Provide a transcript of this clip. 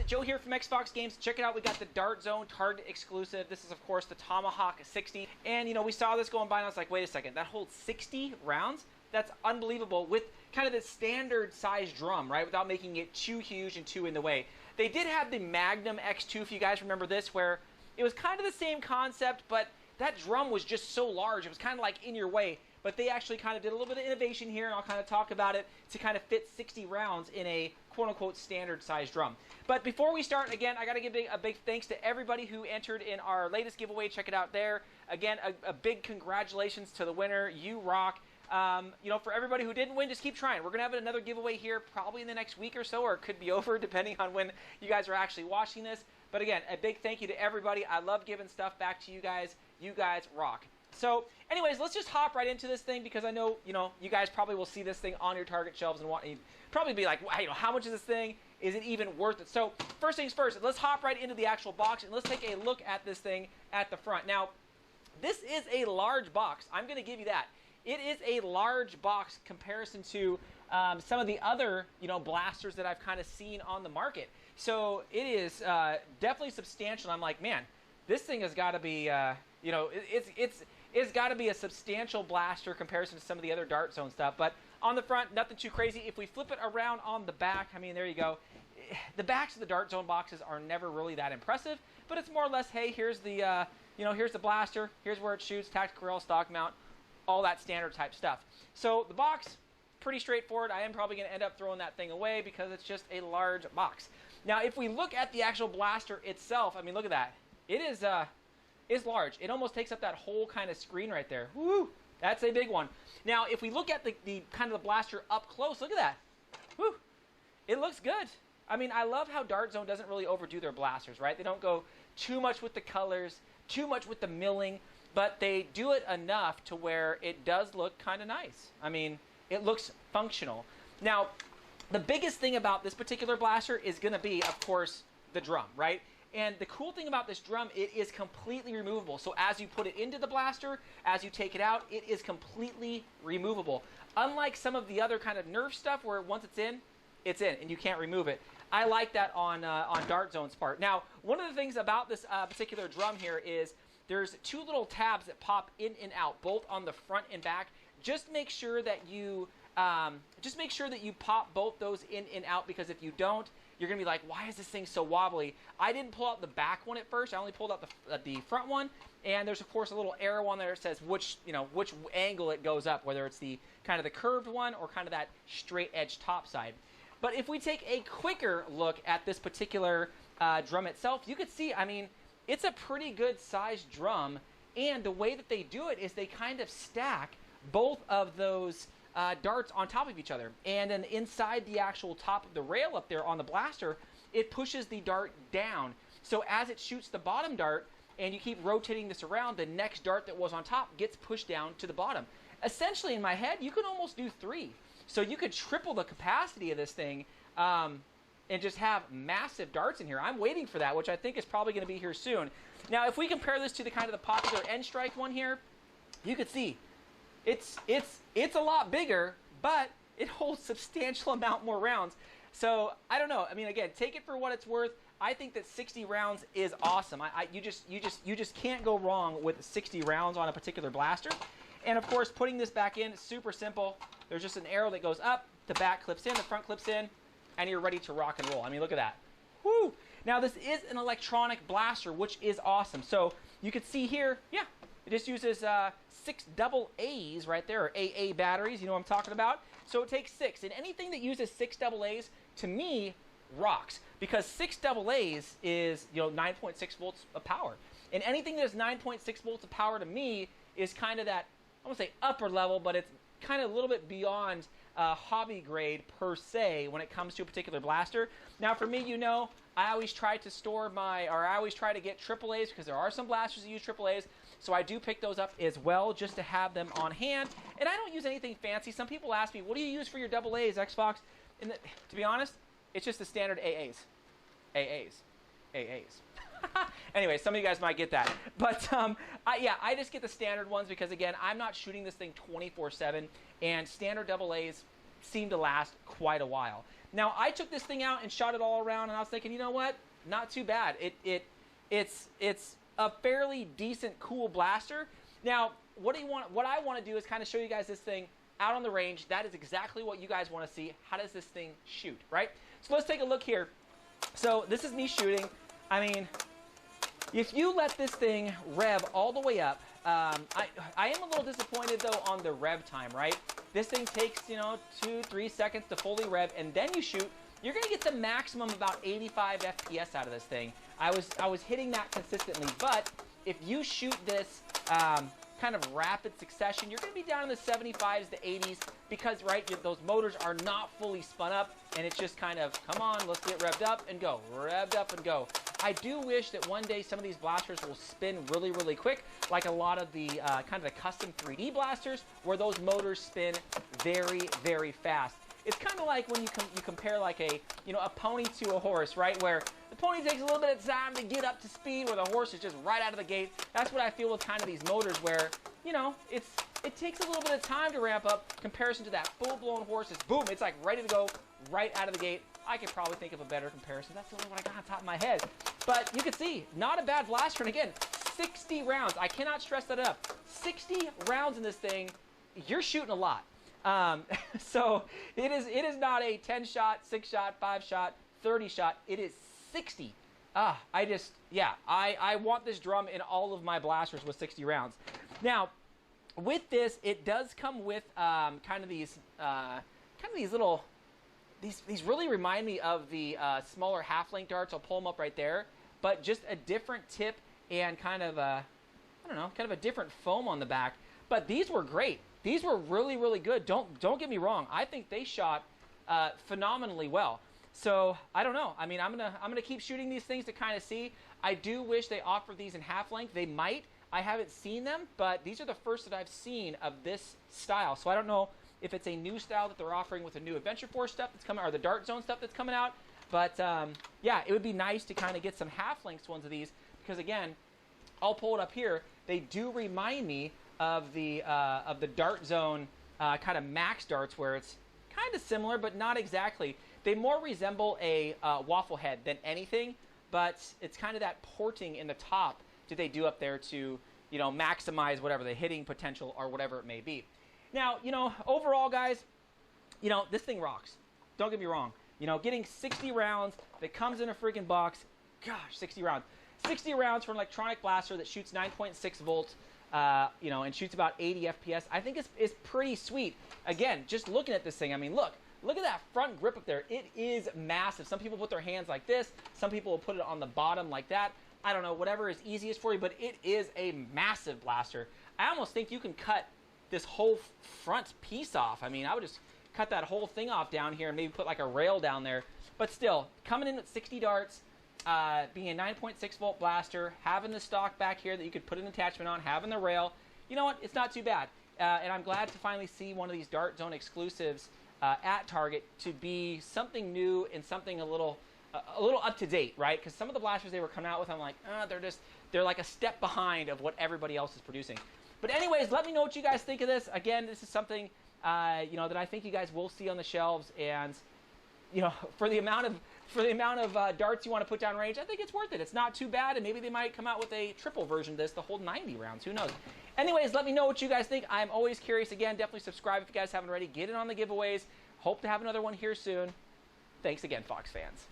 guys, Joe here from XFoxGames. Check it out, we got the dartzone target exclusive. This is, of course, the Tomahawk 60. And, you know, we saw this going by, and I was like, wait a second, that holds 60 rounds? That's unbelievable with kind of the standard size drum, right, without making it too huge and too in the way. They did have the Magnum X2, if you guys remember this, where it was kind of the same concept, but that drum was just so large. It was kind of like in your way. But they actually kind of did a little bit of innovation here, and I'll kind of talk about it to kind of fit 60 rounds in a quote-unquote standard size drum. But before we start, again, I got to give a big thanks to everybody who entered in our latest giveaway. Check it out there. Again, a big congratulations to the winner. You rock. You know, for everybody who didn't win, just keep trying. We're going to have another giveaway here probably in the next week or so, or it could be over depending on when you guys are actually watching this. But again, a big thank you to everybody. I love giving stuff back to you guys. You guys rock. So, anyways, let's just hop right into this thing because I know, you guys probably will see this thing on your Target shelves and you'd probably be like, wow, how much is this thing? Is it even worth it? So, first things first, let's hop right into the actual box and let's take a look at this thing at the front. Now, this is a large box. I'm going to give you that. It is a large box comparison to some of the other, blasters that I've kind of seen on the market. So, it is definitely substantial. I'm like, man, this thing has got to be, it's got to be a substantial blaster comparison to some of the other dartzone stuff. But on the front, nothing too crazy. If we flip it around on the back, I mean, there you go. The backs of the dartzone boxes are never really that impressive, but it's more or less, hey, here's the, here's the blaster, here's where it shoots, tactical rail, stock mount, all that standard type stuff. So the box, pretty straightforward. I am probably going to end up throwing that thing away because it's just a large box. Now, if we look at the actual blaster itself, I mean, look at that. It is large. It almost takes up that whole kind of screen right there. Woo! That's a big one. Now, if we look at the kind of the blaster up close, look at that. Woo! It looks good. I mean, I love how dartzone doesn't really overdo their blasters, right? They don't go too much with the colors, too much with the milling, but they do it enough to where it does look kind of nice. I mean, it looks functional. Now, the biggest thing about this particular blaster is going to be, of course, the drum, right? And the cool thing about this drum, it is completely removable. So as you put it into the blaster, as you take it out, it is completely removable. Unlike some of the other kind of Nerf stuff where once it's in, and you can't remove it. I like that on dartzone's part. Now, one of the things about this particular drum here is there's two little tabs that pop in and out, both on the front and back. Just make sure that you pop both those in and out, because if you don't, you're going to be like, why is this thing so wobbly? I didn't pull out the back one at first. I only pulled out the front one. And there's, of course, a little arrow on there that says which angle it goes up, whether it's the kind of the curved one or kind of that straight edge top side. But if we take a quicker look at this particular drum itself, you could see, I mean, it's a pretty good sized drum. And the way that they do it is they kind of stack both of those darts on top of each other, and then inside the actual top of the rail up there on the blaster, it pushes the dart down. So as it shoots the bottom dart and you keep rotating this around, the next dart that was on top gets pushed down to the bottom. Essentially, in my head, you could almost do 3. So you could triple the capacity of this thing and just have massive darts in here. I'm waiting for that, which I think is probably going to be here soon. Now, if we compare this to the kind of the popular End Strike one here, you could see it's a lot bigger, but it holds substantial amount more rounds. So I don't know. I mean, again, take it for what it's worth. I think that 60 rounds is awesome. You just can't go wrong with 60 rounds on a particular blaster. And of course, putting this back in is super simple. There's just an arrow that goes up, the back clips in, the front clips in, and you're ready to rock and roll. I mean, look at that. Woo! Now this is an electronic blaster, which is awesome. So you can see here, yeah, it just uses 6 AA's right there, or AA batteries, you know what I'm talking about? So it takes 6, and anything that uses 6 AA's, to me, rocks, because 6 AA's is, 9.6 volts of power. And anything that is 9.6 volts of power to me is kind of that, I won't say upper level, but it's kind of a little bit beyond hobby grade per se when it comes to a particular blaster. Now for me, I always try to get AA's, because there are some blasters that use AA's. So I do pick those up as well, just to have them on hand. And I don't use anything fancy. Some people ask me, what do you use for your AA's, XFox? And to be honest, it's just the standard AA's. AA's. Anyway, some of you guys might get that. But I just get the standard ones because, again, I'm not shooting this thing 24/7. And standard AA's, seem to last quite a while. Now, I took this thing out and shot it all around, and I was thinking, you know what? Not too bad. It's a fairly decent, cool blaster. Now, what I want to do is kind of show you guys this thing out on the range. That is exactly what you guys want to see. How does this thing shoot, right? So let's take a look here. So this is me shooting. I mean, if you let this thing rev all the way up, I am a little disappointed though on the rev time, right? This thing takes, 2-3 seconds to fully rev, and then you shoot. You're gonna get the maximum about 85 FPS out of this thing. I was hitting that consistently, but if you shoot this kind of rapid succession, you're going to be down in the 75s to 80s because, right, those motors are not fully spun up, and it's just kind of, come on, let's get revved up and go, revved up and go. I do wish that one day some of these blasters will spin really, really quick, like a lot of the kind of the custom 3D blasters, where those motors spin very, very fast. It's kind of like when you compare like a pony to a horse, right? Where the pony takes a little bit of time to get up to speed, where the horse is just right out of the gate. That's what I feel with kind of these motors, where it takes a little bit of time to ramp up, comparison to that full-blown horse. It's boom, it's like ready to go right out of the gate. I could probably think of a better comparison. That's the only one I got on top of my head. But you can see, not a bad blaster. And again, 60 rounds. I cannot stress that enough. 60 rounds in this thing. You're shooting a lot. So it is not a 10 shot, 6 shot, 5 shot, 30 shot. It is 60. I want this drum in all of my blasters with 60 rounds. Now, with this, it does come with kind of these little, these really remind me of the smaller half-length darts. I'll pull them up right there, but just a different tip and kind of a, kind of a different foam on the back. But these were great. These were really, really good. Don't get me wrong. I think they shot phenomenally well. So I don't know. I mean, I'm gonna keep shooting these things to kind of see. I do wish they offered these in half length. They might. I haven't seen them, but these are the first that I've seen of this style. So I don't know if it's a new style that they're offering with the new Adventure Force stuff that's coming, or the dartzone stuff that's coming out. But yeah, it would be nice to kind of get some half length ones of these, because again, I'll pull it up here. They do remind me of the dartzone kind of max darts, where it's kind of similar but not exactly. They more resemble a waffle head than anything, but it's kind of that porting in the top that they do up there to maximize whatever the hitting potential or whatever it may be. Now, overall, guys, this thing rocks. Don't get me wrong. Getting 60 rounds that comes in a freaking box. Gosh, 60 rounds. 60 rounds for an electronic blaster that shoots 9.6 volts. And shoots about 80 FPS. I think it's pretty sweet. Again, just looking at this thing, I mean, look at that front grip up there. It is massive. Some people put their hands like this. Some people will put it on the bottom like that. I don't know, whatever is easiest for you, but it is a massive blaster. I almost think you can cut this whole front piece off. I mean, I would just cut that whole thing off down here and maybe put like a rail down there. But still, coming in at 60 darts, being a 9.6 volt blaster, having the stock back here that you could put an attachment on, having the rail, you know what, it's not too bad. And I'm glad to finally see one of these dartzone exclusives at Target to be something new and something a little up to date, right? Because some of the blasters they were coming out with, I'm like, they're like a step behind of what everybody else is producing. But anyways, let me know what you guys think of this. Again, this is something that I think you guys will see on the shelves, and for the amount of darts you want to put down range, I think it's worth it. It's not too bad, and maybe they might come out with a triple version of this to hold 90 rounds. Who knows? Anyways, let me know what you guys think. I'm always curious. Again, definitely subscribe if you guys haven't already. Get in on the giveaways. Hope to have another one here soon. Thanks again, Fox fans.